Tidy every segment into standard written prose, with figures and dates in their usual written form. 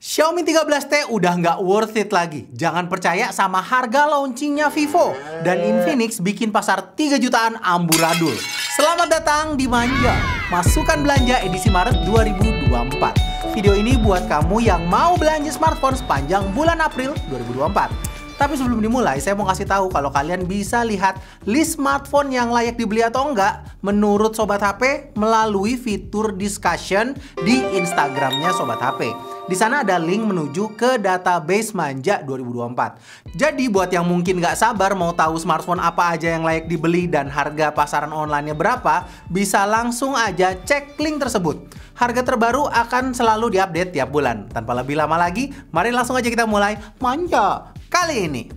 Xiaomi 13T udah nggak worth it lagi. Jangan percaya sama harga launchingnya Vivo. Dan Infinix bikin pasar 3 jutaan amburadul. Selamat datang di Manja. Masukkan belanja edisi Maret 2024. Video ini buat kamu yang mau belanja smartphone sepanjang bulan April 2024. Tapi sebelum dimulai, saya mau kasih tahu kalau kalian bisa lihat list smartphone yang layak dibeli atau enggak menurut Sobat HP melalui fitur discussion di Instagramnya Sobat HP. Di sana ada link menuju ke database Manja 2024. Jadi buat yang mungkin nggak sabar mau tahu smartphone apa aja yang layak dibeli dan harga pasaran online-nya berapa, bisa langsung aja cek link tersebut. Harga terbaru akan selalu diupdate tiap bulan. Tanpa lebih lama lagi, mari langsung aja kita mulai Manja kali ini.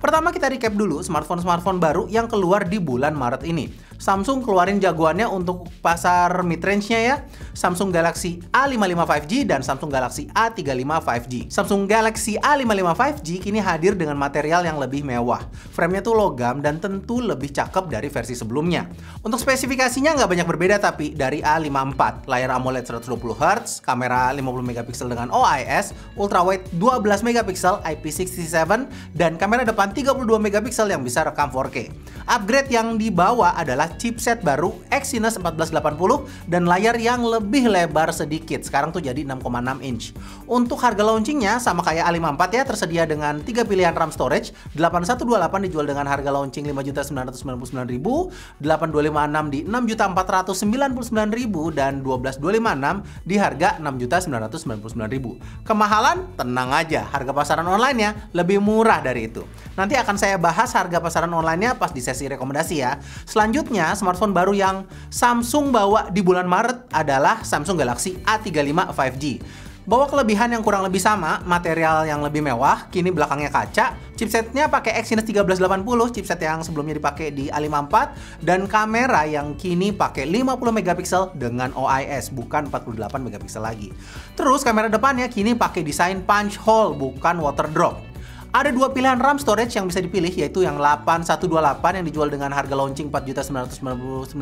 Pertama kita recap dulu smartphone-smartphone baru yang keluar di bulan Maret ini. Samsung keluarin jagoannya untuk pasar mid-range-nya ya. Samsung Galaxy A55 5G dan Samsung Galaxy A35 5G. Samsung Galaxy A55 5G kini hadir dengan material yang lebih mewah. Frame-nya tuh logam dan tentu lebih cakep dari versi sebelumnya. Untuk spesifikasinya nggak banyak berbeda tapi dari A54. Layar AMOLED 120Hz, kamera 50 MP dengan OIS, ultrawide 12 MP IP67 dan kamera depan 32 MP yang bisa rekam 4K. Upgrade yang dibawa adalah chipset baru Exynos 1480 dan layar yang lebih lebar sedikit. Sekarang tuh jadi 6,6 inch. Untuk harga launchingnya sama kayak A54 ya, tersedia dengan 3 pilihan RAM storage. 8128 dijual dengan harga launching 5.999.000, 8256 di 6.499.000 dan 12256 di harga 6.999.000. Kemahalan? Tenang aja, harga pasaran online-nya lebih murah dari itu. Nanti akan saya bahas harga pasaran online-nya pas di sesi rekomendasi ya. Selanjutnya, smartphone baru yang Samsung bawa di bulan Maret adalah Samsung Galaxy A35 5G. Bawa kelebihan yang kurang lebih sama, material yang lebih mewah, kini belakangnya kaca, chipsetnya pakai Exynos 1380, chipset yang sebelumnya dipakai di A54, dan kamera yang kini pakai 50 MP dengan OIS, bukan 48 MP lagi. Terus kamera depannya kini pakai desain punch hole, bukan water drop. Ada dua pilihan RAM storage yang bisa dipilih, yaitu yang 8128 yang dijual dengan harga launching 4.999.000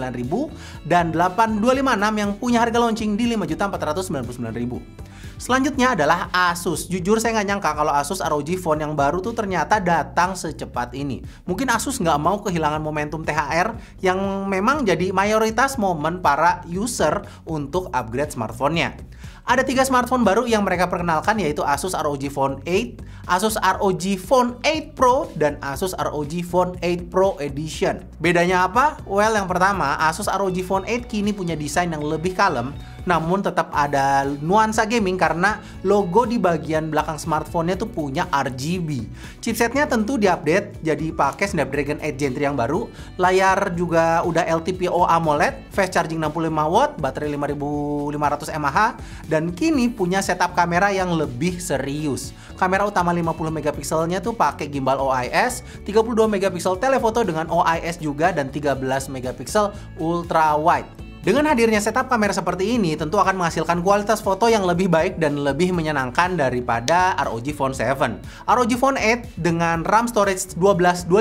dan 8256 yang punya harga launching di 5.499.000. Selanjutnya adalah Asus. Jujur saya nggak nyangka kalau Asus ROG Phone yang baru tuh ternyata datang secepat ini. Mungkin Asus nggak mau kehilangan momentum THR yang memang jadi mayoritas momen para user untuk upgrade smartphone-nya. Ada 3 smartphone baru yang mereka perkenalkan, yaitu Asus ROG Phone 8, Asus ROG Phone 8 Pro, dan Asus ROG Phone 8 Pro Edition. Bedanya apa? Well, yang pertama, Asus ROG Phone 8 kini punya desain yang lebih kalem, namun tetap ada nuansa gaming karena logo di bagian belakang smartphone-nya tuh punya RGB. Chipsetnya tentu diupdate, jadi pakai Snapdragon 8 Gen 3 yang baru. Layar juga udah LTPO AMOLED, fast charging 65 watt, baterai 5500 mAh, dan kini punya setup kamera yang lebih serius. Kamera utama 50 MP-nya tuh pakai gimbal OIS, 32 MP telefoto dengan OIS juga, dan 13 MP ultra wide. Dengan hadirnya setup kamera seperti ini, tentu akan menghasilkan kualitas foto yang lebih baik dan lebih menyenangkan daripada ROG Phone 7. ROG Phone 8 dengan RAM storage 12256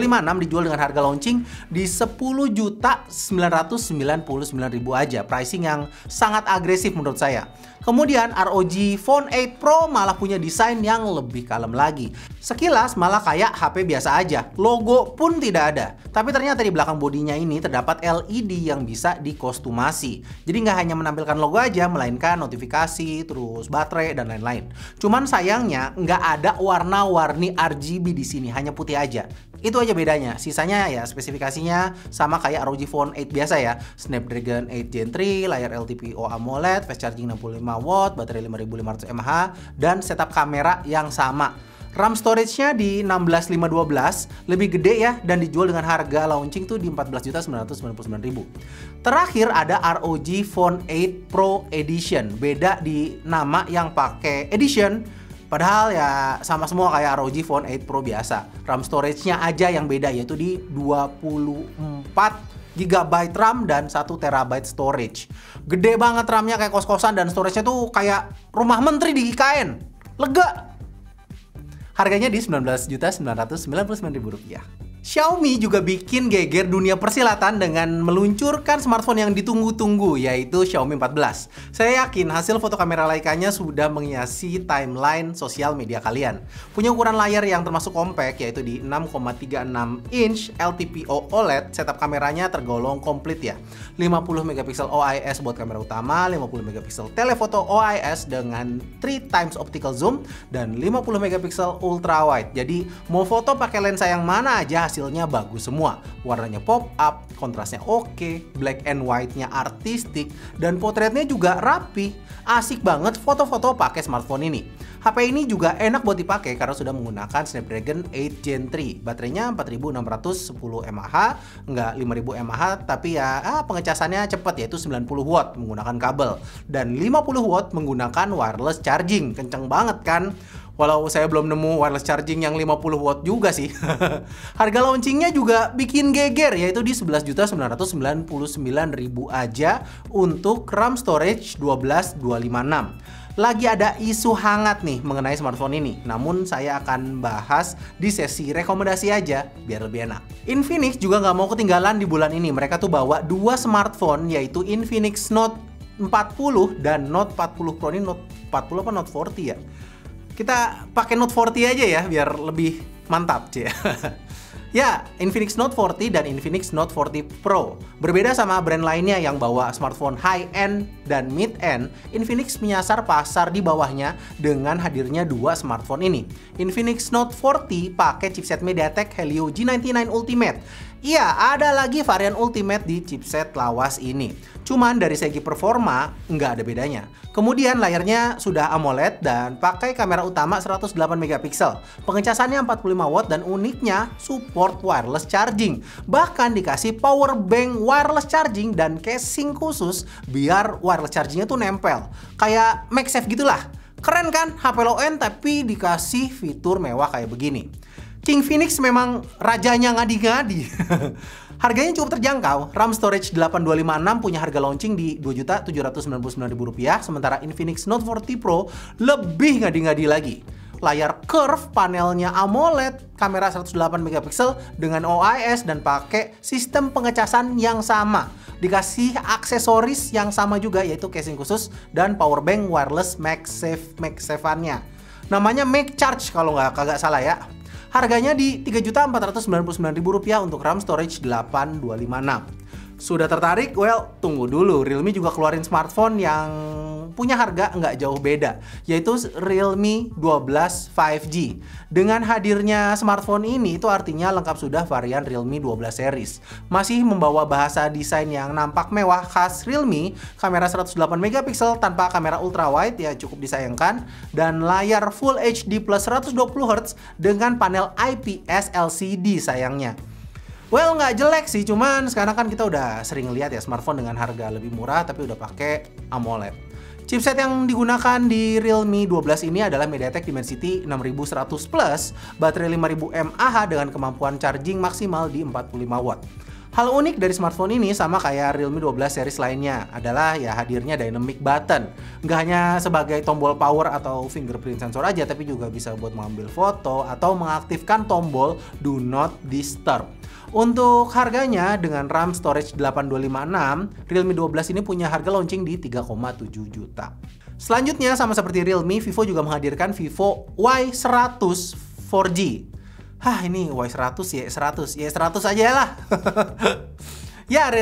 dijual dengan harga launching di 10.999.000 aja. Pricing yang sangat agresif menurut saya. Kemudian ROG Phone 8 Pro malah punya desain yang lebih kalem lagi. Sekilas malah kayak HP biasa aja, logo pun tidak ada. Tapi ternyata di belakang bodinya ini terdapat LED yang bisa dikostumasi. Jadi nggak hanya menampilkan logo aja, melainkan notifikasi, terus baterai, dan lain-lain. Cuman sayangnya nggak ada warna-warni RGB di sini, hanya putih aja. Itu aja bedanya. Sisanya ya spesifikasinya sama kayak ROG Phone 8 biasa ya. Snapdragon 8 Gen 3, layar LTPO AMOLED, fast charging 65 watt, baterai 5500 mAh, dan setup kamera yang sama. RAM storage-nya di 16512, lebih gede ya, dan dijual dengan harga launching tuh di 14.999.000. Terakhir ada ROG Phone 8 Pro Edition. Beda di nama yang pakai edition, padahal ya sama semua kayak ROG Phone 8 Pro biasa. RAM storage-nya aja yang beda, yaitu di 24 GB RAM dan 1 TB storage. Gede banget RAM-nya, kayak kos-kosan, dan storage-nya tuh kayak rumah menteri di IKN. Lega. Harganya di Rp19.999.000. Xiaomi juga bikin geger dunia persilatan dengan meluncurkan smartphone yang ditunggu-tunggu, yaitu Xiaomi 14. Saya yakin hasil foto kamera Leica-nya sudah menghiasi timeline sosial media kalian. Punya ukuran layar yang termasuk compact, yaitu di 6,36 inch LTPO OLED. Setup kameranya tergolong komplit ya. 50 megapiksel OIS buat kamera utama, 50 megapiksel telefoto OIS dengan 3x optical zoom, dan 50 megapiksel ultra wide. Jadi mau foto pakai lensa yang mana aja hasilnya bagus semua. Warnanya pop up, kontrasnya oke, black and white-nya artistik, dan potretnya juga rapi. Asik banget foto-foto pakai smartphone ini. HP ini juga enak buat dipakai karena sudah menggunakan Snapdragon 8 Gen 3. Baterainya 4610 mAh, nggak 5000 mAh, tapi ya pengecasannya cepat, yaitu 90 watt menggunakan kabel. Dan 50 watt menggunakan wireless charging. Kenceng banget kan? Walau saya belum nemu wireless charging yang 50 watt juga sih. Harga launchingnya juga bikin geger, yaitu di 11.999.000 aja untuk RAM storage 12256. Lagi ada isu hangat nih mengenai smartphone ini. Namun saya akan bahas di sesi rekomendasi aja biar lebih enak. Infinix juga nggak mau ketinggalan di bulan ini. Mereka tuh bawa dua smartphone, yaitu Infinix Note 40 dan Note 40 Pro. Ini Note 40 apa Note 40 ya? Kita pakai Note 40 aja ya biar lebih mantap cie. Ya, Infinix Note 40 dan Infinix Note 40 Pro. Berbeda sama brand lainnya yang bawa smartphone high-end dan mid-end, Infinix menyasar pasar di bawahnya dengan hadirnya dua smartphone ini. Infinix Note 40 pakai chipset MediaTek Helio G99 Ultimate. Iya, ada lagi varian Ultimate di chipset lawas ini. Cuman dari segi performa, nggak ada bedanya. Kemudian layarnya sudah AMOLED dan pakai kamera utama 108 megapiksel. Pengecasannya 45 watt dan uniknya support wireless charging. Bahkan dikasih power bank wireless charging dan casing khusus biar wireless chargingnya tuh nempel. Kayak MagSafe gitulah. Keren kan? HP low-end tapi dikasih fitur mewah kayak begini. King Phoenix memang rajanya ngadi-ngadi. Harganya cukup terjangkau. RAM storage 8256 punya harga launching di Rp2.799.000, sementara Infinix Note 40 Pro lebih ngadi-ngadi lagi. Layar curve, panelnya AMOLED, kamera 108 megapiksel dengan OIS dan pakai sistem pengecasan yang sama. Dikasih aksesoris yang sama juga, yaitu casing khusus dan power bank wireless MagSafe-nya. Namanya MagCharge kalau kagak salah ya. Harganya di Rp3.499.000 untuk RAM storage 8256. Sudah tertarik? Well, tunggu dulu. Realme juga keluarin smartphone yang punya harga nggak jauh beda, yaitu Realme 12 5G. Dengan hadirnya smartphone ini, itu artinya lengkap sudah varian Realme 12 series. Masih membawa bahasa desain yang nampak mewah khas Realme, kamera 108 megapiksel tanpa kamera ultrawide ya cukup disayangkan, dan layar Full HD plus 120 Hz dengan panel IPS LCD sayangnya. Well, nggak jelek sih, cuman sekarang kan kita udah sering lihat ya smartphone dengan harga lebih murah tapi udah pakai AMOLED. Chipset yang digunakan di Realme 12 ini adalah MediaTek Dimensity 6100 Plus, baterai 5000 mAh dengan kemampuan charging maksimal di 45 watt. Hal unik dari smartphone ini sama kayak Realme 12 series lainnya adalah ya hadirnya dynamic button. Nggak hanya sebagai tombol power atau fingerprint sensor aja, tapi juga bisa buat mengambil foto atau mengaktifkan tombol do not disturb. Untuk harganya dengan RAM storage 8256, Realme 12 ini punya harga launching di 3,7 juta. Selanjutnya sama seperti Realme, Vivo juga menghadirkan Vivo Y100 4G. Ini Y100 Y100 aja lah. Ya,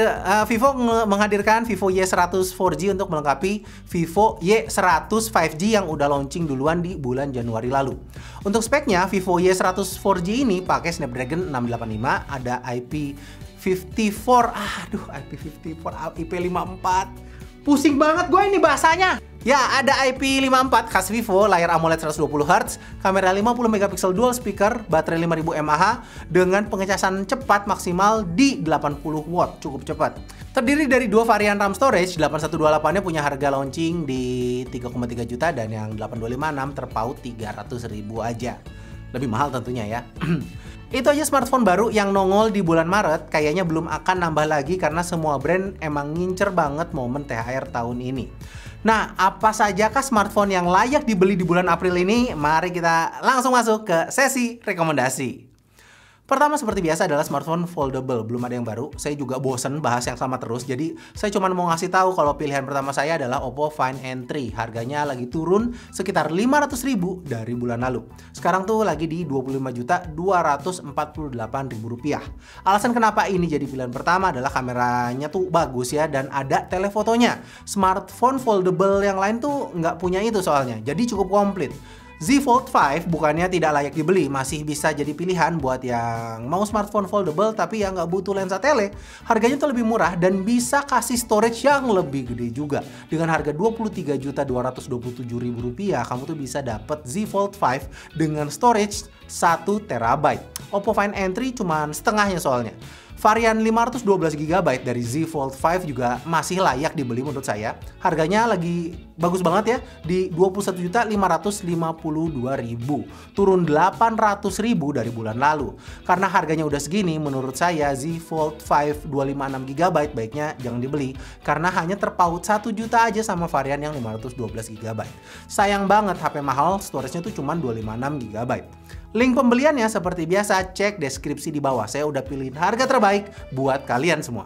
Vivo menghadirkan Vivo Y100 4G untuk melengkapi Vivo Y100 5G yang udah launching duluan di bulan Januari lalu. Untuk speknya, Vivo Y100 4G ini pakai Snapdragon 685, ada IP54, IP54, pusing banget gue ini bahasanya. Ya, ada IP54 khas Vivo, layar AMOLED 120Hz, kamera 50 megapiksel dual speaker, baterai 5000 mAh dengan pengecasan cepat maksimal di 80 watt, cukup cepat. Terdiri dari dua varian RAM storage, 8128-nya punya harga launching di 3,3 juta dan yang 8256 terpaut 300.000 aja. Lebih mahal tentunya ya. Itu aja smartphone baru yang nongol di bulan Maret, kayaknya belum akan nambah lagi karena semua brand emang ngincer banget momen THR tahun ini. Nah, apa sajakah smartphone yang layak dibeli di bulan April ini? Mari kita langsung masuk ke sesi rekomendasi. Pertama seperti biasa adalah smartphone foldable, belum ada yang baru. Saya juga bosen bahas yang sama terus, jadi saya cuma mau ngasih tahu kalau pilihan pertama saya adalah Oppo Find N3. Harganya lagi turun sekitar 500.000 dari bulan lalu. Sekarang tuh lagi di 25.248.000 rupiah. Alasan kenapa ini jadi pilihan pertama adalah kameranya tuh bagus ya dan ada telefotonya. Smartphone foldable yang lain tuh nggak punya itu soalnya, jadi cukup komplit. Z Fold 5 bukannya tidak layak dibeli, masih bisa jadi pilihan buat yang mau smartphone foldable tapi yang nggak butuh lensa tele. Harganya tuh lebih murah dan bisa kasih storage yang lebih gede juga. Dengan harga Rp23.227.000 rupiah, kamu tuh bisa dapet Z Fold 5 dengan storage 1 TB. Oppo Find N3 cuman setengahnya soalnya. Varian 512GB dari Z Fold 5 juga masih layak dibeli menurut saya. Harganya lagi bagus banget ya, di 21.552.000, turun 800.000 dari bulan lalu. Karena harganya udah segini, menurut saya Z Fold 5 256GB baiknya jangan dibeli, karena hanya terpaut 1 juta aja sama varian yang 512GB. Sayang banget, HP mahal, storage-nya tuh cuma 256GB. Link pembeliannya seperti biasa, cek deskripsi di bawah. Saya udah pilihin harga terbaik buat kalian semua.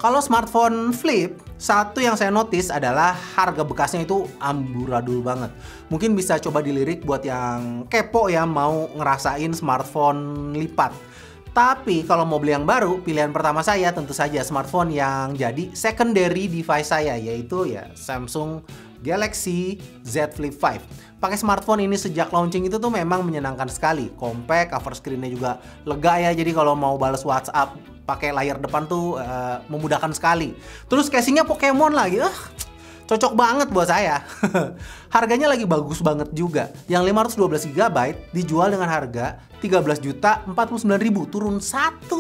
Kalau smartphone flip, satu yang saya notice adalah harga bekasnya itu amburadul banget. Mungkin bisa coba dilirik buat yang kepo ya, mau ngerasain smartphone lipat. Tapi kalau mau beli yang baru, pilihan pertama saya tentu saja smartphone yang jadi secondary device saya, yaitu ya Samsung Galaxy Z Flip 5. Pakai smartphone ini sejak launching itu tuh memang menyenangkan sekali. Compact, cover screen-nya juga lega ya. Jadi kalau mau balas WhatsApp pakai layar depan tuh memudahkan sekali. Terus casingnya Pokemon lagi. Cocok banget buat saya. Harganya lagi bagus banget juga. Yang 512GB dijual dengan harga 13.049.000, turun 1,5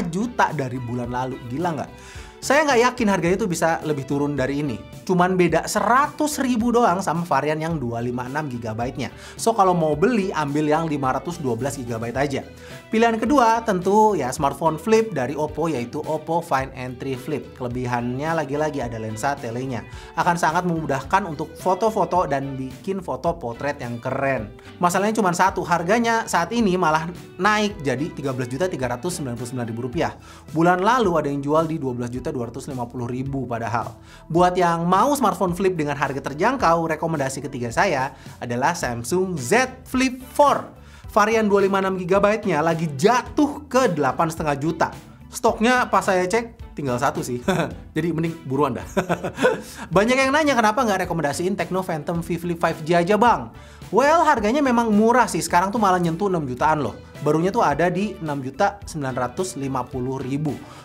juta dari bulan lalu. Gila nggak? Saya nggak yakin harganya tuh bisa lebih turun dari ini. Cuman beda 100.000 doang sama varian yang 256GB-nya. So kalau mau beli, ambil yang 512GB aja. Pilihan kedua tentu ya smartphone flip dari Oppo, yaitu Oppo Find N3 Flip. Kelebihannya lagi-lagi ada lensa telenya. Akan sangat memudahkan untuk foto-foto dan bikin foto potret yang keren. Masalahnya cuma satu, harganya saat ini malah naik jadi Rp13.399.000 rupiah. Bulan lalu ada yang jual di Rp12.250.000 padahal. Buat yang mau smartphone flip dengan harga terjangkau, rekomendasi ketiga saya adalah Samsung Z Flip 4. Varian 256GB-nya lagi jatuh ke 8,5 juta. Stoknya pas saya cek tinggal satu sih. Jadi mending buruan dah. Banyak yang nanya kenapa nggak rekomendasiin Tecno Phantom V Flip 5G aja bang. Well, harganya memang murah sih. Sekarang tuh malah nyentuh 6 jutaan loh. Barunya tuh ada di 6.950.000.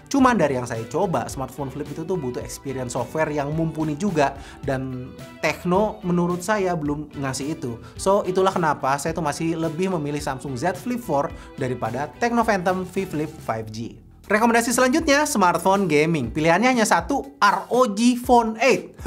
Cuman dari yang saya coba, smartphone flip itu tuh butuh experience software yang mumpuni juga. Dan Tecno menurut saya belum ngasih itu. So, itulah kenapa saya tuh masih lebih memilih Samsung Z Flip 4 daripada Tecno Phantom V Flip 5G. Rekomendasi selanjutnya, smartphone gaming. Pilihannya hanya satu, ROG Phone 8.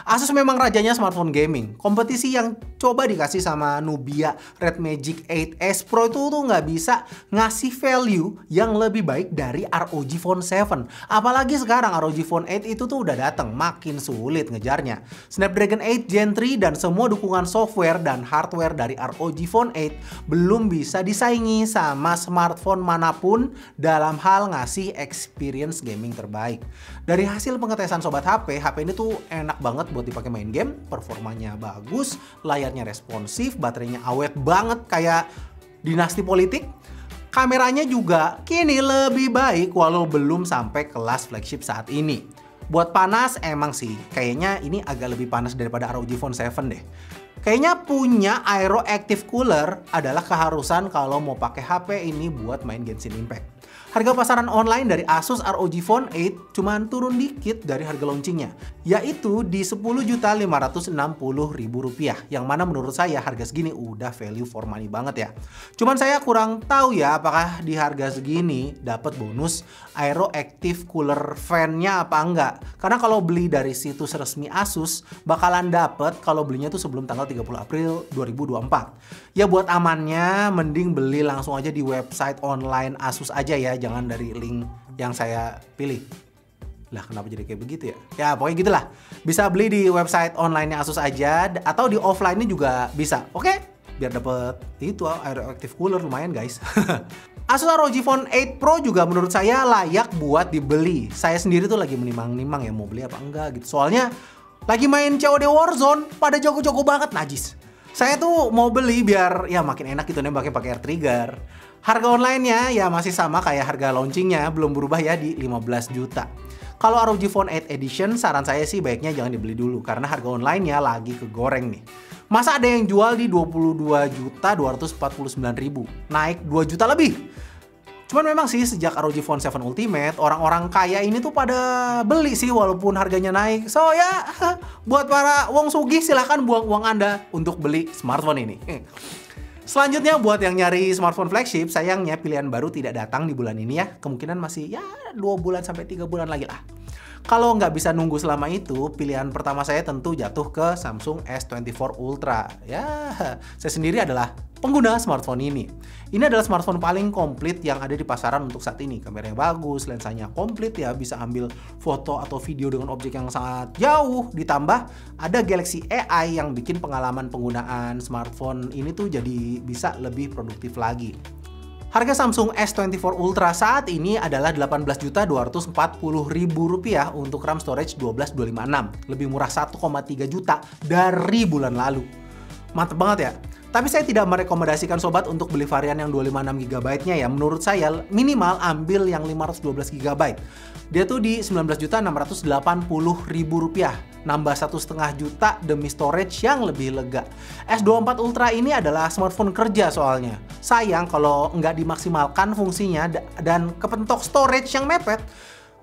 Asus memang rajanya smartphone gaming. Kompetisi yang coba dikasih sama Nubia Red Magic 8S Pro itu tuh nggak bisa ngasih value yang lebih baik dari ROG Phone 7. Apalagi sekarang ROG Phone 8 itu tuh udah datang, makin sulit ngejarnya. Snapdragon 8 Gen 3 dan semua dukungan software dan hardware dari ROG Phone 8 belum bisa disaingi sama smartphone manapun dalam hal ngasih experience gaming terbaik. Dari hasil pengetesan sobat HP ini tuh enak banget buat dipakai main game, performanya bagus, layarnya responsif, baterainya awet banget kayak dinasti politik. Kameranya juga kini lebih baik walau belum sampai kelas flagship saat ini. Buat panas emang sih, kayaknya ini agak lebih panas daripada ROG Phone 7 deh. Kayaknya punya Aero Active Cooler adalah keharusan kalau mau pakai HP ini buat main Genshin Impact. Harga pasaran online dari Asus ROG Phone 8 cuman turun dikit dari harga launchingnya, yaitu di Rp10.560.000, yang mana menurut saya harga segini udah value for money banget ya. Cuman saya kurang tahu ya apakah di harga segini dapat bonus Aero Active Cooler fan-nya apa enggak. Karena kalau beli dari situs resmi Asus bakalan dapet kalau belinya tuh sebelum tanggal 30 April 2024. Ya buat amannya mending beli langsung aja di website online Asus aja ya, jangan dari link yang saya pilih. Lah kenapa jadi kayak begitu ya? Ya pokoknya gitulah. Bisa beli di website online Asus aja atau di offline-nya juga bisa. Oke? Biar dapet itu Aero Active Cooler lumayan guys. Asus ROG Phone 8 Pro juga menurut saya layak buat dibeli. Saya sendiri tuh lagi menimang-nimang ya mau beli apa enggak gitu. Soalnya lagi main COD Warzone, pada jago-jago banget najis. Saya tuh mau beli biar ya makin enak gitu nembaknya pakai air trigger. Harga online-nya ya masih sama kayak harga launchingnya, belum berubah ya di 15 juta. Kalau ROG Phone 8 Edition, saran saya sih baiknya jangan dibeli dulu karena harga online-nya lagi kegoreng nih. Masa ada yang jual di 22.249.000, naik 2 juta lebih. Cuman memang sih sejak ROG Phone 7 Ultimate, orang-orang kaya ini tuh pada beli sih walaupun harganya naik. So ya, buat para wong sugih silahkan buang uang Anda untuk beli smartphone ini. Selanjutnya buat yang nyari smartphone flagship, sayangnya pilihan baru tidak datang di bulan ini ya. Kemungkinan masih ya 2 bulan sampai 3 bulan lagi lah. Kalau nggak bisa nunggu selama itu, pilihan pertama saya tentu jatuh ke Samsung S24 Ultra. Ya, saya sendiri adalah pengguna smartphone ini. Ini adalah smartphone paling komplit yang ada di pasaran untuk saat ini. Kameranya bagus, lensanya komplit ya, bisa ambil foto atau video dengan objek yang sangat jauh. Ditambah ada Galaxy AI yang bikin pengalaman penggunaan smartphone ini tuh jadi bisa lebih produktif lagi. Harga Samsung S24 Ultra saat ini adalah Rp18.240.000 untuk RAM storage 12256. Lebih murah 1,3 juta dari bulan lalu. Mantep banget ya. Tapi saya tidak merekomendasikan sobat untuk beli varian yang 256GB-nya ya. Menurut saya minimal ambil yang 512GB. Dia tuh di Rp19.680.000. Nambah 1,5 juta demi storage yang lebih lega. S24 Ultra ini adalah smartphone kerja soalnya. Sayang kalau nggak dimaksimalkan fungsinya dan kepentok storage yang mepet.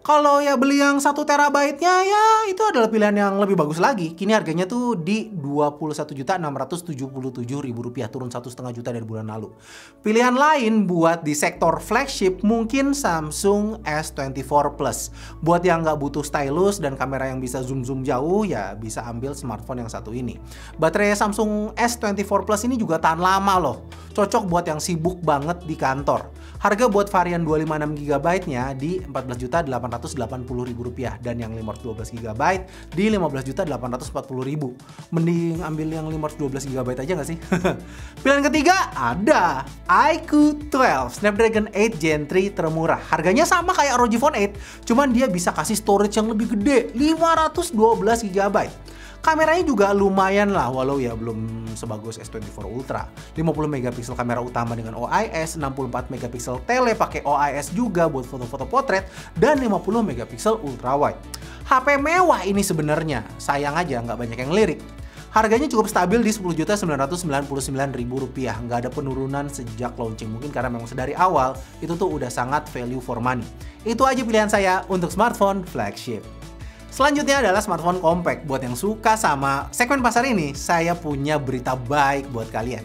Kalau ya beli yang 1 TB-nya ya itu adalah pilihan yang lebih bagus lagi. Kini harganya tuh di Rp21.677.000, turun 1,5 juta dari bulan lalu. Pilihan lain buat di sektor flagship mungkin Samsung S24 Plus. Buat yang nggak butuh stylus dan kamera yang bisa zoom-zoom jauh ya bisa ambil smartphone yang satu ini. Baterai Samsung S24 Plus ini juga tahan lama loh. Cocok buat yang sibuk banget di kantor. Harga buat varian 256GB-nya di Rp14.880.000 dan yang 512GB di Rp15.840.000. Mending ambil yang 512GB aja nggak sih? Pilihan ketiga ada iQOO 12 Snapdragon 8 Gen 3 termurah. Harganya sama kayak ROG Phone 8, cuman dia bisa kasih storage yang lebih gede, 512GB. Kameranya juga lumayan lah, walau ya belum sebagus S24 Ultra. 50MP kamera utama dengan OIS, 64MP tele pakai OIS juga buat foto-foto potret, dan 50MP ultra wide. HP mewah ini sebenarnya, sayang aja nggak banyak yang lirik. Harganya cukup stabil di Rp10.999.000, nggak ada penurunan sejak launching. Mungkin karena memang sedari awal itu tuh udah sangat value for money. Itu aja pilihan saya untuk smartphone flagship. Selanjutnya adalah smartphone compact. Buat yang suka sama segmen pasar ini, saya punya berita baik buat kalian.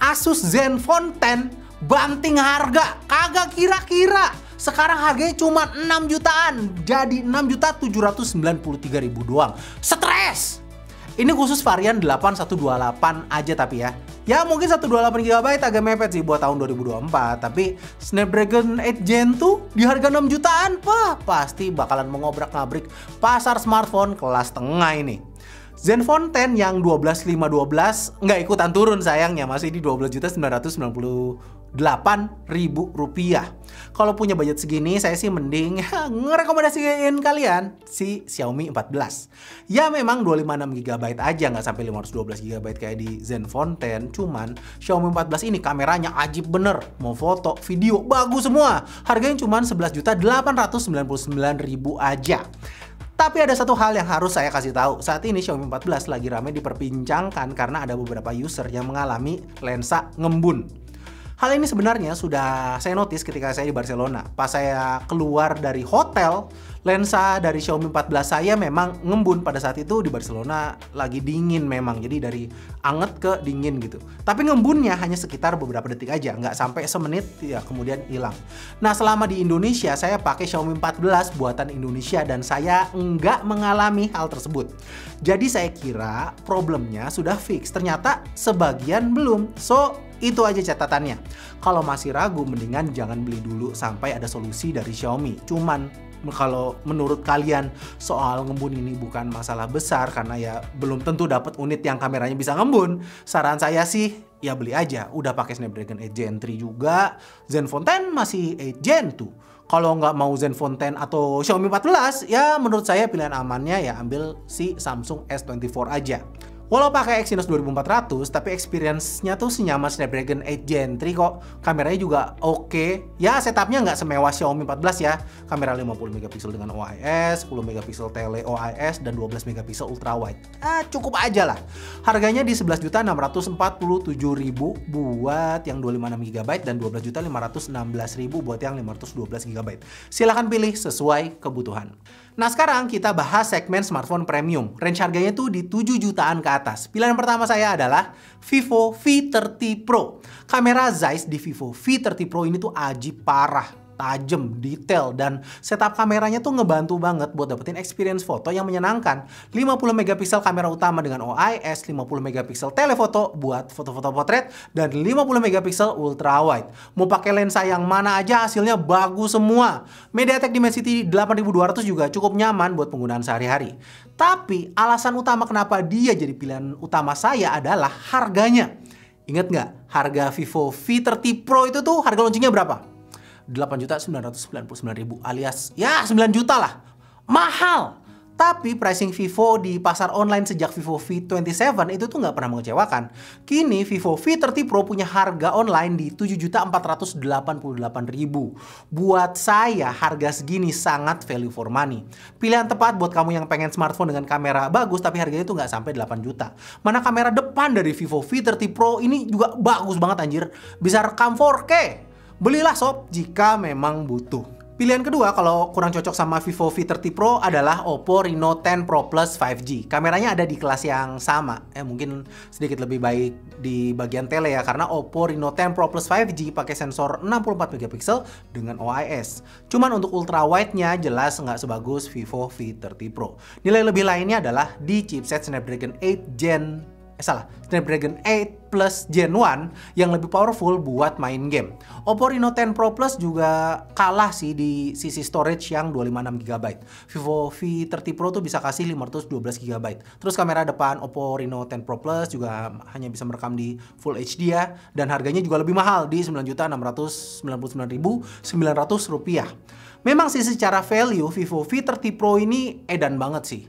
Asus Zenfone 10 banting harga, kagak kira-kira. Sekarang harganya cuma 6 jutaan, jadi 6.793.000 doang. Stres! Ini khusus varian 8128 aja tapi ya. Ya mungkin 128GB agak mepet sih buat tahun 2024. Tapi Snapdragon 8 Gen 2 di harga 6 jutaan, wah pasti bakalan mengobrak-ngabrik pasar smartphone kelas tengah ini. Zenfone 10 yang 12.512 nggak ikutan turun sayangnya, masih di Rp12.998.000. Kalau punya budget segini, saya sih mending ngerekomendasiin kalian si Xiaomi 14. Ya memang 256GB aja, nggak sampai 512GB kayak di Zenfone 10. Cuman Xiaomi 14 ini kameranya ajib bener. Mau foto, video, bagus semua. Harganya cuma Rp11.899.000 aja. Tapi ada satu hal yang harus saya kasih tahu. Saat ini Xiaomi 14 lagi ramai diperbincangkan karena ada beberapa user yang mengalami lensa ngembun. Hal ini sebenarnya sudah saya notice ketika saya di Barcelona. Pas saya keluar dari hotel, lensa dari Xiaomi 14 saya memang ngembun. Pada saat itu di Barcelona lagi dingin memang, jadi dari anget ke dingin gitu. Tapi ngembunnya hanya sekitar beberapa detik aja, nggak sampai semenit ya kemudian hilang. Nah selama di Indonesia saya pakai Xiaomi 14 buatan Indonesia dan saya nggak mengalami hal tersebut. Jadi saya kira problemnya sudah fix, ternyata sebagian belum. So itu aja catatannya. Kalau masih ragu, mendingan jangan beli dulu sampai ada solusi dari Xiaomi. Cuman kalau menurut kalian soal ngembun ini bukan masalah besar karena ya belum tentu dapat unit yang kameranya bisa ngembun, saran saya sih ya beli aja. Udah pakai Snapdragon 8 Gen 3 juga, Zenfone 10 masih 8 Gen 2. Kalau nggak mau Zenfone 10 atau Xiaomi 14, ya menurut saya pilihan amannya ya ambil si Samsung S24 aja. Walau pakai Exynos 2400, tapi experience-nya tuh senyaman Snapdragon 8 Gen 3 kok. Kameranya juga oke. Ya, setupnya nggak semewah Xiaomi 14 ya. Kamera 50 megapiksel dengan OIS, 10 megapiksel tele OIS, dan 12 megapiksel ultra wide. Cukup aja lah. Harganya di 11.647.000 buat yang 256 GB dan 12.516.000 buat yang 512 GB. Silahkan pilih sesuai kebutuhan. Nah, sekarang kita bahas segmen smartphone premium. Range harganya tuh di 7 jutaan ke atas. Pilihan pertama saya adalah Vivo V30 Pro. Kamera Zeiss di Vivo V30 Pro ini tuh ajib parah. Tajam, detail, dan setup kameranya tuh ngebantu banget buat dapetin experience foto yang menyenangkan. 50 megapiksel kamera utama dengan OIS, 50 megapiksel telefoto buat foto-foto potret, dan 50 megapiksel ultra wide. Mau pakai lensa yang mana aja hasilnya bagus semua. MediaTek Dimensity 8200 juga cukup nyaman buat penggunaan sehari-hari. Tapi alasan utama kenapa dia jadi pilihan utama saya adalah harganya. Ingat nggak? Harga Vivo V30 Pro itu tuh harga launchingnya berapa? 8.999.000 alias ya 9 juta lah. Mahal. Tapi pricing Vivo di pasar online sejak Vivo V27 itu tuh nggak pernah mengecewakan. Kini Vivo V30 Pro punya harga online di 7.488.000. Buat saya harga segini sangat value for money. Pilihan tepat buat kamu yang pengen smartphone dengan kamera bagus tapi harganya tuh nggak sampai 8 juta. Mana kamera depan dari Vivo V30 Pro ini juga bagus banget anjir. Bisa rekam 4K. Belilah sob jika memang butuh. Pilihan kedua kalau kurang cocok sama Vivo V30 Pro adalah Oppo Reno 10 Pro Plus 5G. Kameranya ada di kelas yang sama. Mungkin sedikit lebih baik di bagian tele ya, karena Oppo Reno 10 Pro Plus 5G pakai sensor 64 megapiksel dengan OIS. Cuman untuk ultra wide-nya jelas nggak sebagus Vivo V30 Pro. Nilai lebih lainnya adalah di chipset Snapdragon 8 Snapdragon 8 Plus Gen 1 yang lebih powerful buat main game. Oppo Reno 10 Pro Plus juga kalah sih di sisi storage yang 256 GB. Vivo V30 Pro tuh bisa kasih 512 GB. Terus kamera depan Oppo Reno 10 Pro Plus juga hanya bisa merekam di Full HD ya, dan harganya juga lebih mahal di Rp9.699.900. Memang sih secara value Vivo V30 Pro ini edan banget sih.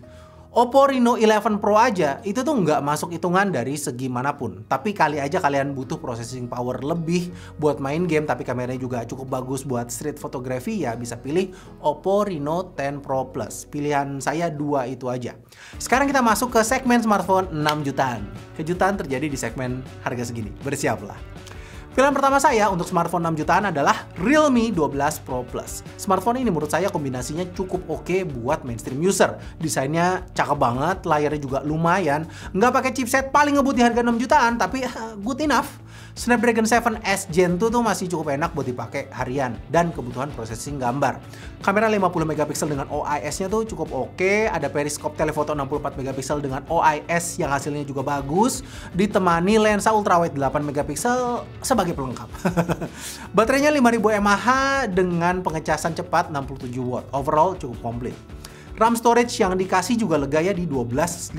Oppo Reno 11 Pro aja itu tuh nggak masuk hitungan dari segi manapun. Tapi kali aja kalian butuh processing power lebih buat main game tapi kameranya juga cukup bagus buat street photography, ya bisa pilih Oppo Reno 10 Pro Plus. Pilihan saya dua itu aja. Sekarang kita masuk ke segmen smartphone 6 jutaan. Kejutan terjadi di segmen harga segini. Bersiaplah. Pilihan pertama saya untuk smartphone 6 jutaan adalah Realme 12 Pro Plus. Smartphone ini menurut saya kombinasinya cukup oke buat mainstream user. Desainnya cakep banget, layarnya juga lumayan. Nggak pakai chipset paling ngebut di harga 6 jutaan, tapi good enough. Snapdragon 7S Gen 2 tuh masih cukup enak buat dipakai harian dan kebutuhan processing gambar. Kamera 50 megapiksel dengan OIS-nya tuh cukup oke. Ada periskop telefoto 64 megapiksel dengan OIS yang hasilnya juga bagus, ditemani lensa ultrawide 8 megapiksel sebagai pelengkap. Baterainya 5000 mAh dengan pengecasan cepat 67 watt. Overall cukup komplit. RAM storage yang dikasih juga lega ya di 512.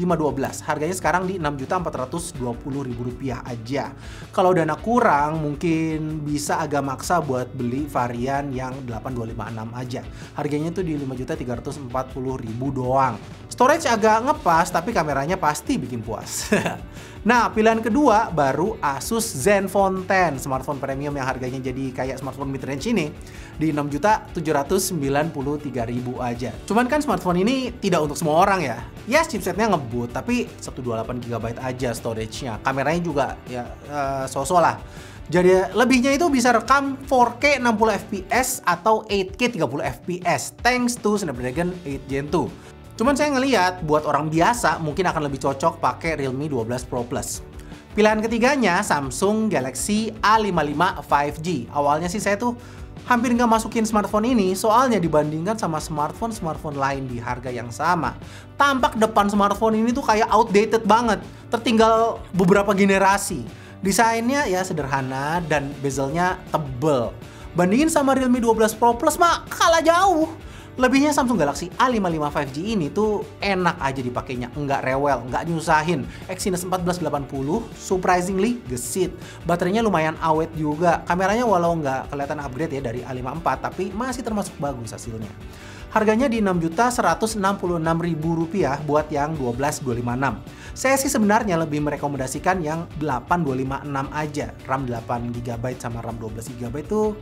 Harganya sekarang di Rp6.420.000 aja. Kalau dana kurang mungkin bisa agak maksa buat beli varian yang 8256 aja. Harganya tuh di Rp5.340.000 doang. Storage agak ngepas tapi kameranya pasti bikin puas. Nah, pilihan kedua baru Asus Zenfone 10, smartphone premium yang harganya jadi kayak smartphone mid-range ini di Rp6.793.000 aja. Cuman kan smartphone ini tidak untuk semua orang ya. Ya, chipsetnya ngebut, tapi 128 GB aja storage-nya. Kameranya juga ya so-so lah. Jadi lebihnya itu bisa rekam 4K 60 fps atau 8K 30 fps thanks to Snapdragon 8 Gen 2. Cuman saya ngeliat buat orang biasa mungkin akan lebih cocok pakai Realme 12 Pro Plus. Pilihan ketiganya Samsung Galaxy A55 5G. Awalnya sih saya tuh hampir nggak masukin smartphone ini, soalnya dibandingkan sama smartphone lain di harga yang sama, tampak depan smartphone ini tuh kayak outdated banget, tertinggal beberapa generasi. Desainnya ya sederhana dan bezelnya tebel. Bandingin sama Realme 12 Pro Plus mah kalah jauh. Lebihnya Samsung Galaxy A55 5G ini tuh enak aja dipakainya, nggak rewel, nggak nyusahin. Exynos 1480 surprisingly gesit. Baterainya lumayan awet juga. Kameranya walau nggak kelihatan upgrade ya dari A54, tapi masih termasuk bagus hasilnya. Harganya di Rp6.066.000 buat yang 12.256. Saya sih sebenarnya lebih merekomendasikan yang 8.256 aja. RAM 8GB sama RAM 12GB tuh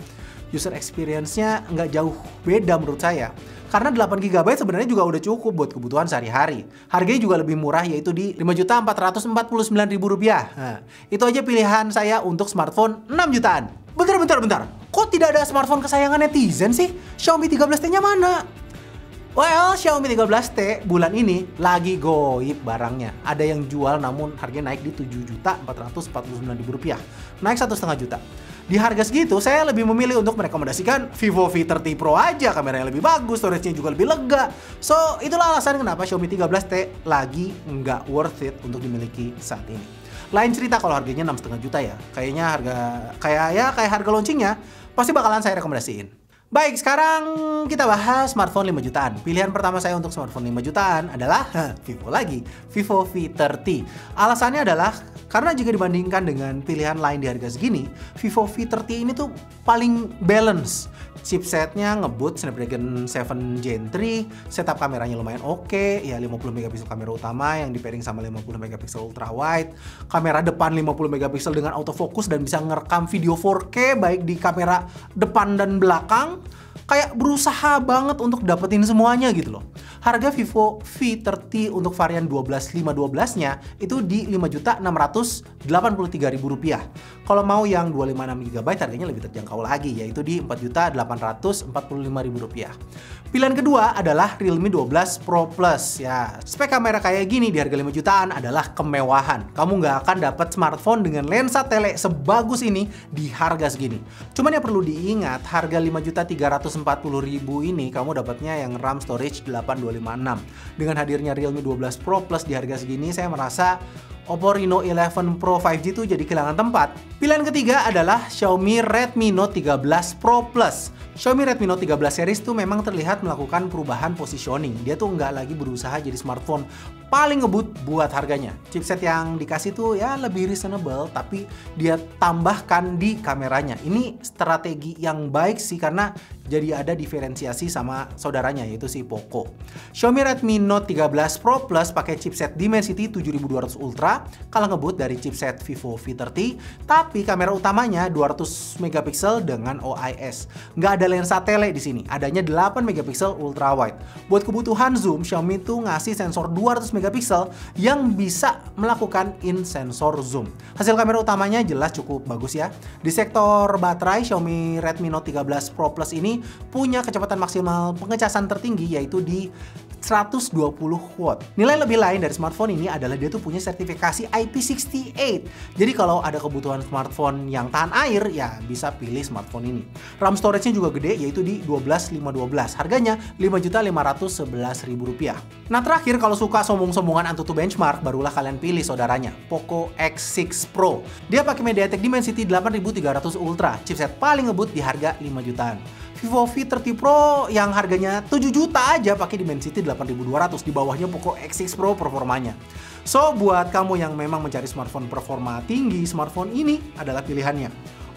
user experience-nya nggak jauh beda menurut saya. Karena 8GB sebenarnya juga udah cukup buat kebutuhan sehari-hari. Harganya juga lebih murah, yaitu di Rp5.449.000. Nah, itu aja pilihan saya untuk smartphone 6 jutaan. Bentar. Kok tidak ada smartphone kesayangan netizen sih? Xiaomi 13T-nya mana? Well, Xiaomi 13T bulan ini lagi goib barangnya. Ada yang jual namun harganya naik di Rp7.449.000. Naik 1,5 juta. Di harga segitu, saya lebih memilih untuk merekomendasikan Vivo V30 Pro aja. Kameranya lebih bagus, storage-nya juga lebih lega. So, itulah alasan kenapa Xiaomi 13T lagi nggak worth it untuk dimiliki saat ini. Lain cerita kalau harganya 6,5 juta ya. Kayaknya kayak harga launchingnya pasti bakalan saya rekomendasiin. Baik, sekarang kita bahas smartphone 5 jutaan. Pilihan pertama saya untuk smartphone 5 jutaan adalah Vivo lagi, Vivo V30. Alasannya adalah karena jika dibandingkan dengan pilihan lain di harga segini, Vivo V30 ini tuh paling balance. Chipsetnya ngebut Snapdragon 7 Gen 3, setup kameranya lumayan oke, ya 50 megapiksel kamera utama yang di pairing sama 50 megapiksel ultra wide, kamera depan 50 megapiksel dengan autofocus dan bisa ngerekam video 4K baik di kamera depan dan belakang. Kayak berusaha banget untuk dapetin semuanya gitu loh. Harga Vivo V30 untuk varian 12.512-nya itu di Rp5.683.000. Kalau mau yang 256GB harganya lebih terjangkau lagi, yaitu di Rp4.845.000. Pilihan kedua adalah Realme 12 Pro Plus. Ya, spek kamera kayak gini di harga 5 jutaan adalah kemewahan. Kamu nggak akan dapat smartphone dengan lensa tele sebagus ini di harga segini. Cuman yang perlu diingat, harga Rp5.340.000 ini kamu dapatnya yang RAM storage 8256. Dengan hadirnya Realme 12 Pro Plus di harga segini, saya merasa Oppo Reno 11 Pro 5G itu jadi kehilangan tempat. Pilihan ketiga adalah Xiaomi Redmi Note 13 Pro Plus. Xiaomi Redmi Note 13 series tuh memang terlihat melakukan perubahan positioning. Dia tuh nggak lagi berusaha jadi smartphone paling ngebut buat harganya. Chipset yang dikasih tuh ya lebih reasonable, tapi dia tambahkan di kameranya. Ini strategi yang baik sih karena jadi ada diferensiasi sama saudaranya yaitu si Poco. Xiaomi Redmi Note 13 Pro Plus pakai chipset Dimensity 7200 Ultra, kalah ngebut dari chipset Vivo V30, tapi kamera utamanya 200 megapiksel dengan OIS. Nggak ada lensa tele di sini, adanya 8 megapiksel ultra wide. Buat kebutuhan zoom, Xiaomi tuh ngasih sensor 200 megapiksel yang bisa melakukan in sensor zoom. Hasil kamera utamanya jelas cukup bagus ya. Di sektor baterai, Xiaomi Redmi Note 13 Pro Plus ini punya kecepatan maksimal pengecasan tertinggi yaitu di 120 watt. Nilai lebih lain dari smartphone ini adalah dia tuh punya sertifikasi IP68. Jadi kalau ada kebutuhan smartphone yang tahan air, ya bisa pilih smartphone ini. RAM storage-nya juga gede, yaitu di 12.512. Harganya Rp5.511.000. Nah terakhir, kalau suka sombong-sombongan Antutu benchmark, barulah kalian pilih saudaranya, Poco X6 Pro. Dia pakai MediaTek Dimensity 8300 Ultra, chipset paling ngebut di harga 5 jutaan. Vivo V30 Pro yang harganya 7 juta aja pakai Dimensity 8200, di bawahnya Poco X6 Pro performanya. So, buat kamu yang memang mencari smartphone performa tinggi, smartphone ini adalah pilihannya.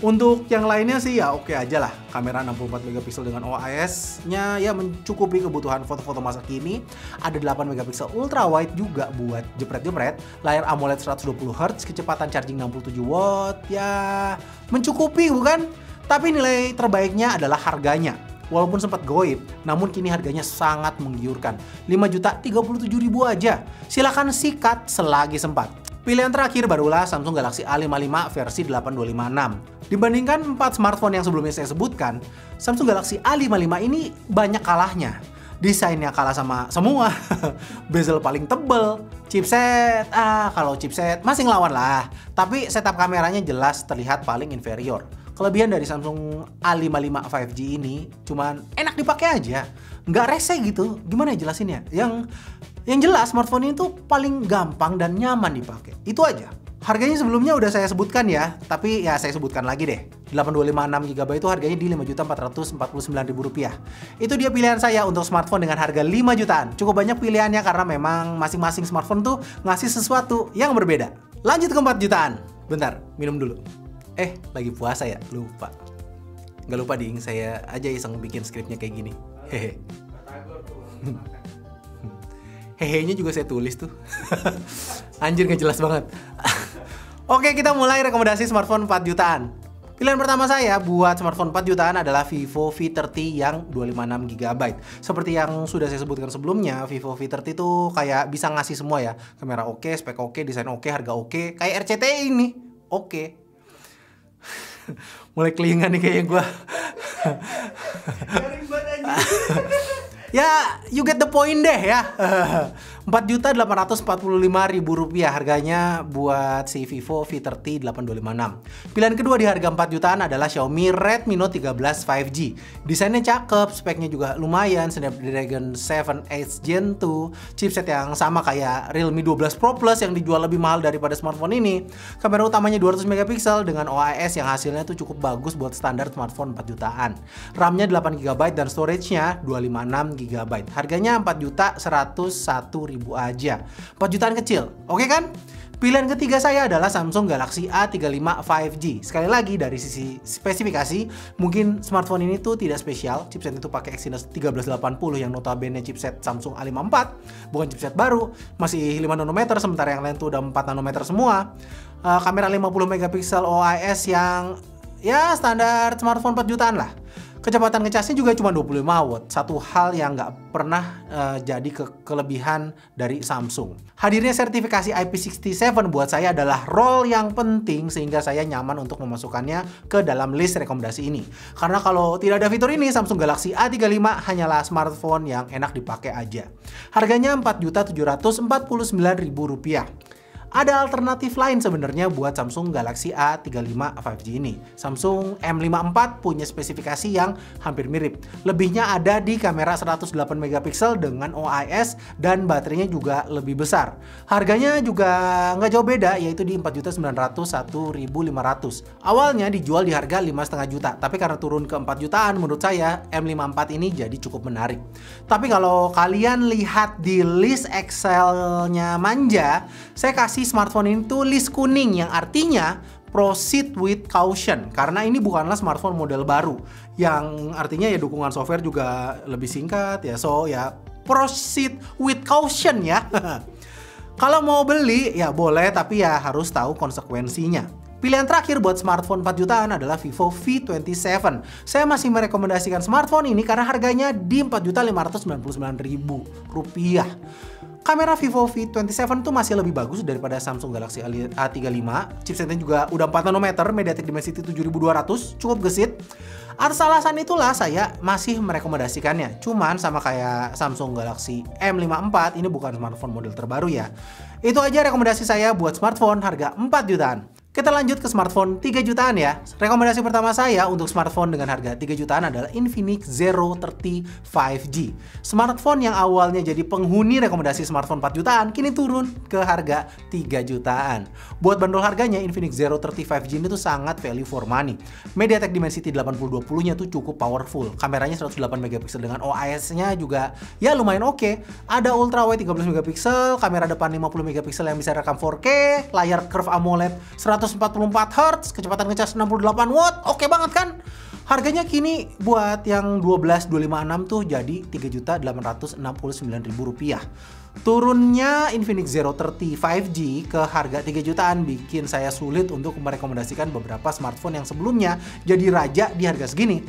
Untuk yang lainnya sih ya oke aja lah. Kamera 64 megapiksel dengan OIS-nya ya mencukupi kebutuhan foto-foto masa kini. Ada 8 megapiksel ultra wide juga buat jepret-jepret. Layar AMOLED 120Hz, kecepatan charging 67 watt, ya mencukupi bukan? Tapi nilai terbaiknya adalah harganya. Walaupun sempat goib, namun kini harganya sangat menggiurkan. Rp5.037.000 aja. Silakan sikat selagi sempat. Pilihan terakhir barulah Samsung Galaxy A55 versi 8256. Dibandingkan 4 smartphone yang sebelumnya saya sebutkan, Samsung Galaxy A55 ini banyak kalahnya. Desainnya kalah sama semua. Bezel paling tebel. Chipset, kalau chipset masih ngelawan lah. Tapi setup kameranya jelas terlihat paling inferior. Kelebihan dari Samsung A55 5G ini cuman enak dipakai aja, nggak rese gitu. Gimana ya jelasinnya? Yang jelas smartphone ini tuh paling gampang dan nyaman dipakai. Itu aja. Harganya sebelumnya udah saya sebutkan ya, tapi ya saya sebutkan lagi deh. 8256GB itu harganya di Rp5.449.000. Itu dia pilihan saya untuk smartphone dengan harga 5 jutaan. Cukup banyak pilihannya karena memang masing-masing smartphone tuh ngasih sesuatu yang berbeda. Lanjut ke 4 jutaan. Bentar, minum dulu. Lagi puasa ya? Lupa. Nggak lupa ding, saya aja iseng bikin skripnya kayak gini. Hehe. Hehe-nya juga saya tulis tuh. Anjir, nggak jelas banget. Oke, kita mulai rekomendasi smartphone 4 jutaan. Pilihan pertama saya buat smartphone 4 jutaan adalah Vivo V30 yang 256GB. Seperti yang sudah saya sebutkan sebelumnya, Vivo V30 itu kayak bisa ngasih semua ya. Kamera oke, spek oke, desain oke, harga oke. Kayak RCTI ini, oke. Mulai kelingan nih kayaknya gue. Ya, you get the point deh ya. Rp4.845.000 harganya buat si Vivo V30 8256. Pilihan kedua di harga 4 jutaan adalah Xiaomi Redmi Note 13 5G. Desainnya cakep, speknya juga lumayan, Snapdragon 7 Edge Gen 2, chipset yang sama kayak Realme 12 Pro Plus yang dijual lebih mahal daripada smartphone ini. Kamera utamanya 200 MP dengan OIS yang hasilnya tuh cukup bagus buat standar smartphone 4 jutaan. RAM-nya 8GB dan storage-nya 256GB. Harganya Rp4.101.000 aja. 4 jutaan kecil, oke kan? Pilihan ketiga saya adalah Samsung Galaxy A35 5G. Sekali lagi dari sisi spesifikasi, mungkin smartphone ini tuh tidak spesial. Chipset itu pakai Exynos 1380 yang notabene chipset Samsung A54, bukan chipset baru, masih 5 nanometer sementara yang lain tuh udah 4 nanometer semua. Kamera 50 megapiksel OIS yang ya standar smartphone 4 jutaan lah. Kecepatan ngecasnya juga cuma 25 watt, satu hal yang nggak pernah jadi kelebihan dari Samsung. Hadirnya sertifikasi IP67 buat saya adalah role yang penting sehingga saya nyaman untuk memasukkannya ke dalam list rekomendasi ini. Karena kalau tidak ada fitur ini, Samsung Galaxy A35 hanyalah smartphone yang enak dipakai aja. Harganya Rp4.749.000. Ada alternatif lain sebenarnya buat Samsung Galaxy A35 5G ini. Samsung M54 punya spesifikasi yang hampir mirip. Lebihnya ada di kamera 108 megapiksel dengan OIS dan baterainya juga lebih besar. Harganya juga nggak jauh beda, yaitu di Rp4.901.500. Awalnya dijual di harga 5,5 juta, tapi karena turun ke 4 jutaan, menurut saya M54 ini jadi cukup menarik. Tapi kalau kalian lihat di list Excel-nya Manja, saya kasih smartphone ini tuh list kuning yang artinya proceed with caution karena ini bukanlah smartphone model baru yang artinya ya dukungan software juga lebih singkat ya, so ya proceed with caution ya. Kalau mau beli ya boleh tapi ya harus tahu konsekuensinya. Pilihan terakhir buat smartphone 4 jutaan adalah Vivo V27. Saya masih merekomendasikan smartphone ini karena harganya di Rp4.599.000. Kamera Vivo V27 tuh masih lebih bagus daripada Samsung Galaxy A35. Chipsetnya juga udah 4 nanometer, MediaTek Dimensity 7200, cukup gesit. Atas alasan itulah saya masih merekomendasikannya. Cuman sama kayak Samsung Galaxy M54, ini bukan smartphone model terbaru ya. Itu aja rekomendasi saya buat smartphone harga 4 jutaan. Kita lanjut ke smartphone 3 jutaan ya. Rekomendasi pertama saya untuk smartphone dengan harga 3 jutaan adalah Infinix Zero 30 5G. Smartphone yang awalnya jadi penghuni rekomendasi smartphone 4 jutaan, kini turun ke harga 3 jutaan. Buat bandrol harganya, Infinix Zero 30 5G ini tuh sangat value for money. MediaTek Dimensity 8020-nya tuh cukup powerful. Kameranya 108 megapiksel dengan OIS-nya juga ya lumayan oke. Ada ultra wide 13 megapiksel, kamera depan 50 megapiksel yang bisa rekam 4K, layar curve AMOLED 144 Hz, kecepatan ngecas 68 watt, oke banget kan? Harganya kini buat yang 12256 tuh jadi Rp3.869.000. Turunnya Infinix Zero 30 5G ke harga 3 jutaan bikin saya sulit untuk merekomendasikan beberapa smartphone yang sebelumnya jadi raja di harga segini.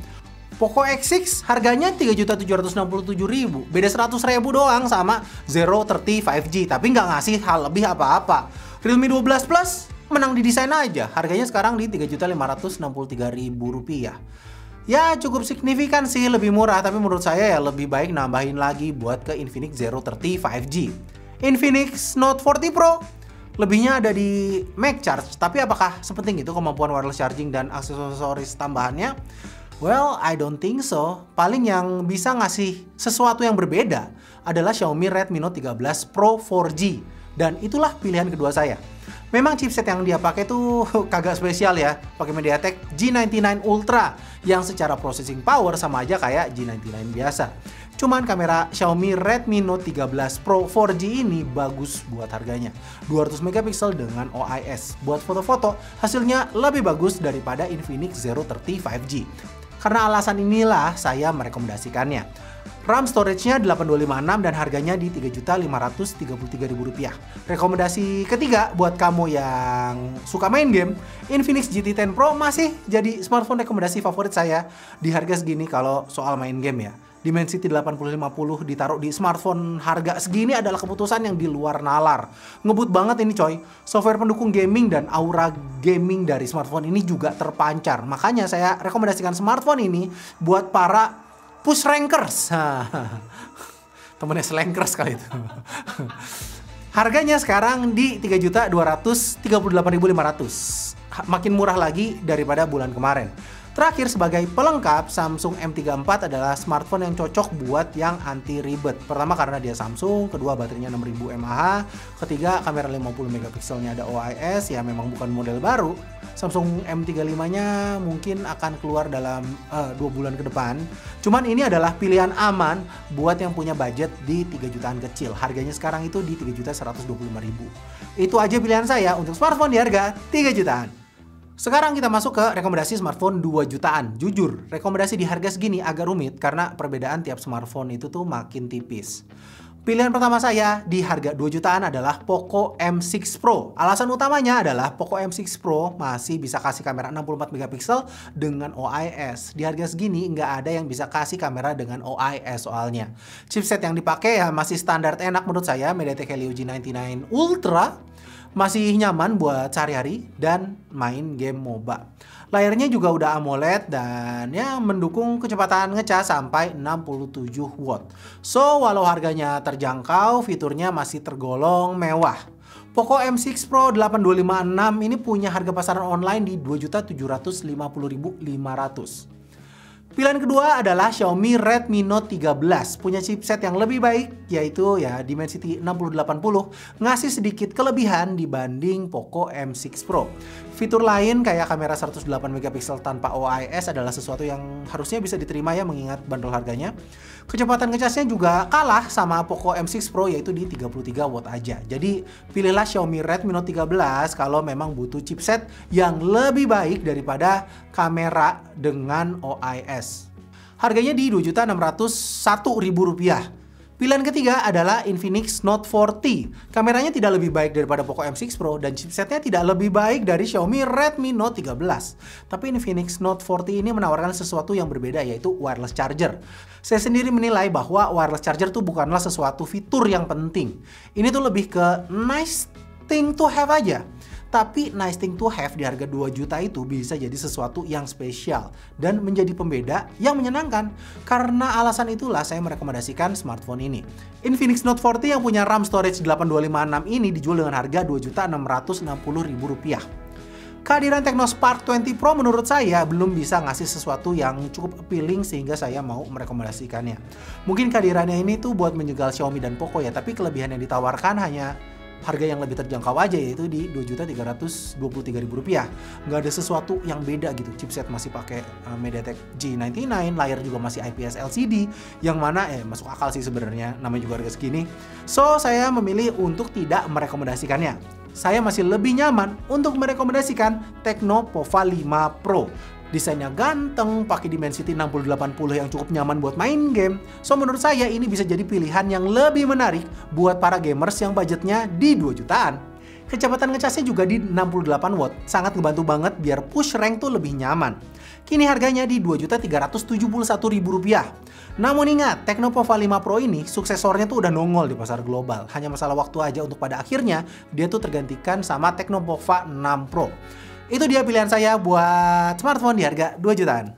Poco X6 harganya Rp3.767.000, beda Rp100.000 doang sama Zero 30 5G, tapi nggak ngasih hal lebih apa-apa. Realme 12 Plus menang di desain aja, harganya sekarang di Rp3.563.000. Ya cukup signifikan sih lebih murah, tapi menurut saya ya lebih baik nambahin lagi buat ke Infinix Zero 30 5G. Infinix Note 40 Pro lebihnya ada di MagCharge, tapi apakah sepenting itu kemampuan wireless charging dan aksesoris tambahannya? Well, I don't think so. Paling yang bisa ngasih sesuatu yang berbeda adalah Xiaomi Redmi Note 13 Pro 4G. Dan itulah pilihan kedua saya. Memang chipset yang dia pakai tuh kagak spesial ya, pakai MediaTek G99 Ultra yang secara processing power sama aja kayak G99 biasa. Cuman kamera Xiaomi Redmi Note 13 Pro 4G ini bagus buat harganya. 200 megapiksel dengan OIS. Buat foto-foto, hasilnya lebih bagus daripada Infinix Zero 30 5G. Karena alasan inilah saya merekomendasikannya. RAM storage-nya 8256 dan harganya di Rp3.533.000. Rekomendasi ketiga buat kamu yang suka main game, Infinix GT 10 Pro masih jadi smartphone rekomendasi favorit saya di harga segini kalau soal main game ya. Dimensity 8050 ditaruh di smartphone harga segini adalah keputusan yang di luar nalar. Ngebut banget ini coy. Software pendukung gaming dan aura gaming dari smartphone ini juga terpancar. Makanya saya rekomendasikan smartphone ini buat para push rankers. Temennya slankers kali itu. Harganya sekarang di Rp3.238.500. Makin murah lagi daripada bulan kemarin. Terakhir, sebagai pelengkap, Samsung M34 adalah smartphone yang cocok buat yang anti ribet. Pertama karena dia Samsung, kedua baterainya 6000 mAh, ketiga kamera 50 megapikselnya ada OIS, ya memang bukan model baru. Samsung M35-nya mungkin akan keluar dalam 2 bulan ke depan. Cuman ini adalah pilihan aman buat yang punya budget di 3 jutaan kecil. Harganya sekarang itu di 3.125.000. Itu aja pilihan saya untuk smartphone di harga 3 jutaan. Sekarang kita masuk ke rekomendasi smartphone 2 jutaan. Jujur, rekomendasi di harga segini agak rumit karena perbedaan tiap smartphone itu tuh makin tipis. Pilihan pertama saya di harga 2 jutaan adalah Poco M6 Pro. Alasan utamanya adalah Poco M6 Pro masih bisa kasih kamera 64 megapiksel dengan OIS. Di harga segini nggak ada yang bisa kasih kamera dengan OIS soalnya. Chipset yang dipakai ya masih standar enak menurut saya, MediaTek Helio G99 Ultra. Masih nyaman buat sehari-hari dan main game MOBA. Layarnya juga udah AMOLED dan ya mendukung kecepatan ngecas sampai 67 watt. So, walau harganya terjangkau, fiturnya masih tergolong mewah. Poco M6 Pro 8256 ini punya harga pasaran online di Rp2.750.500. Pilihan kedua adalah Xiaomi Redmi Note 13, punya chipset yang lebih baik, yaitu ya Dimensity 6080, ngasih sedikit kelebihan dibanding Poco M6 Pro. Fitur lain kayak kamera 108 megapiksel tanpa OIS adalah sesuatu yang harusnya bisa diterima ya mengingat bandrol harganya. Kecepatan ngecasnya juga kalah sama Poco M6 Pro yaitu di 33 watt aja. Jadi pilihlah Xiaomi Redmi Note 13 kalau memang butuh chipset yang lebih baik daripada kamera dengan OIS. Harganya di Rp2.601.000. Pilihan ketiga adalah Infinix Note 4T. Kameranya tidak lebih baik daripada Poco M6 Pro dan chipsetnya tidak lebih baik dari Xiaomi Redmi Note 13. Tapi Infinix Note 4T ini menawarkan sesuatu yang berbeda yaitu wireless charger. Saya sendiri menilai bahwa wireless charger itu bukanlah sesuatu fitur yang penting. Ini tuh lebih ke nice thing to have aja. Tapi nice thing to have di harga 2 juta itu bisa jadi sesuatu yang spesial dan menjadi pembeda yang menyenangkan. Karena alasan itulah saya merekomendasikan smartphone ini. Infinix Note 40 yang punya RAM storage 8256 ini dijual dengan harga Rp2.660.000. Kehadiran Tecno Spark 20 Pro menurut saya belum bisa ngasih sesuatu yang cukup appealing sehingga saya mau merekomendasikannya. Mungkin kehadirannya ini tuh buat menjegal Xiaomi dan Poco ya, tapi kelebihan yang ditawarkan hanya harga yang lebih terjangkau aja yaitu di Rp2.323.000. Nggak ada sesuatu yang beda gitu. Chipset masih pakai MediaTek G99, layar juga masih IPS LCD yang mana masuk akal sih sebenarnya, namanya juga harga segini. So, saya memilih untuk tidak merekomendasikannya. Saya masih lebih nyaman untuk merekomendasikan Tecno Pova 5 Pro. Desainnya ganteng, pakai Dimensity 6080 yang cukup nyaman buat main game. So, menurut saya ini bisa jadi pilihan yang lebih menarik buat para gamers yang budgetnya di 2 jutaan. Kecepatan ngecasnya juga di 68 watt, sangat ngebantu banget biar push rank tuh lebih nyaman. Kini harganya di Rp2.371.000. Namun ingat, Tecno Pova 5 Pro ini suksesornya tuh udah nongol di pasar global. Hanya masalah waktu aja untuk pada akhirnya dia tuh tergantikan sama Tecno Pova 6 Pro. Itu dia pilihan saya buat smartphone di harga 2 jutaan.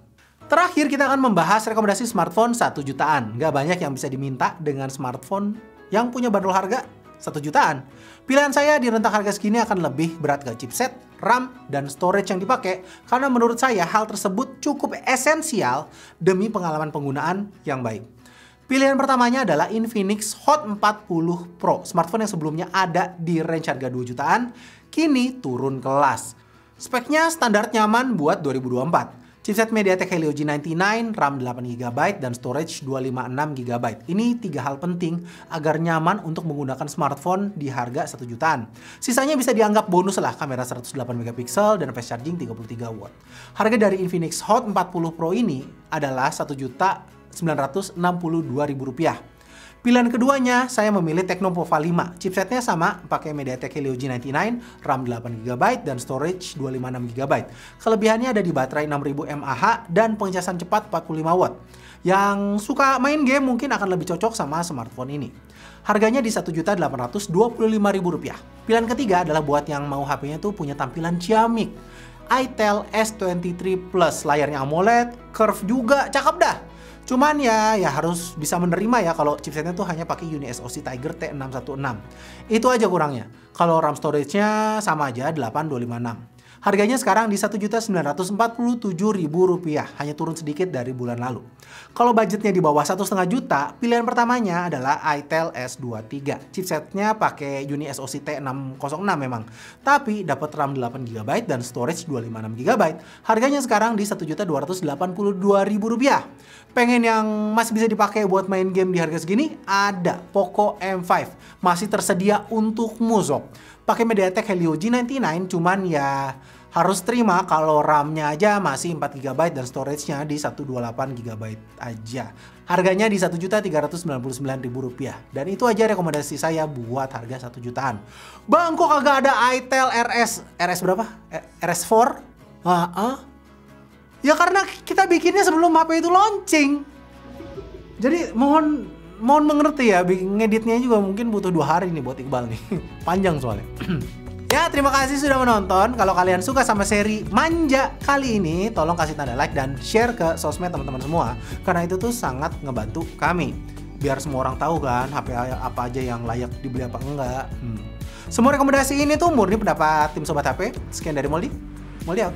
Terakhir kita akan membahas rekomendasi smartphone 1 jutaan. Nggak banyak yang bisa diminta dengan smartphone yang punya bandrol harga 1 jutaan. Pilihan saya di rentang harga segini akan lebih berat ke chipset, RAM, dan storage yang dipakai karena menurut saya hal tersebut cukup esensial demi pengalaman penggunaan yang baik. Pilihan pertamanya adalah Infinix Hot 40 Pro. Smartphone yang sebelumnya ada di range harga 2 jutaan, kini turun kelas. Speknya standar nyaman buat 2024. Chipset MediaTek Helio G99, RAM 8GB, dan storage 256GB. Ini 3 hal penting agar nyaman untuk menggunakan smartphone di harga 1 jutaan. Sisanya bisa dianggap bonus lah, kamera 108MP dan fast charging 33W. Harga dari Infinix Hot 40 Pro ini adalah Rp1.962.000. Pilihan keduanya, saya memilih Tecno Pova 5. Chipsetnya sama, pakai MediaTek Helio G99, RAM 8GB, dan storage 256GB. Kelebihannya ada di baterai 6000 mAh dan pengecasan cepat 45W. Yang suka main game mungkin akan lebih cocok sama smartphone ini. Harganya di Rp1.825.000. Pilihan ketiga adalah buat yang mau HP-nya tuh punya tampilan ciamik. itel S23 Plus, layarnya AMOLED, curve juga, cakep dah. Cuman ya harus bisa menerima ya kalau chipsetnya tuh hanya pakai UniSoC Tiger T616. Itu aja kurangnya. Kalau RAM storage-nya sama aja 8256. Harganya sekarang di Rp1.947.000, hanya turun sedikit dari bulan lalu. Kalau budgetnya di bawah 1,5 juta, pilihan pertamanya adalah itel S23. Chipsetnya pakai UniSoC T606 memang, tapi dapat RAM 8GB dan storage 256GB. Harganya sekarang di Rp1.282.000. Pengen yang masih bisa dipakai buat main game di harga segini? Ada Poco M5, masih tersedia untukmu sob. Pakai MediaTek Helio G99, cuman ya harus terima kalau RAM-nya aja masih 4GB dan storage-nya di 128GB aja. Harganya di Rp1.399.000. Dan itu aja rekomendasi saya buat harga 1 jutaan. Bang, kok kagak ada itel RS berapa? RS4? Ya karena kita bikinnya sebelum HP itu launching. Jadi mohon mengerti ya, ngeditnya juga mungkin butuh 2 hari nih buat Iqbal nih. Panjang soalnya. Ya, terima kasih sudah menonton. Kalau kalian suka sama seri manja kali ini, tolong kasih tanda like dan share ke sosmed teman-teman semua. Karena itu tuh sangat ngebantu kami. Biar semua orang tahu kan HP apa aja yang layak dibeli apa enggak. Semua rekomendasi ini tuh murni pendapat tim Sobat HP. Sekian dari Moldy out.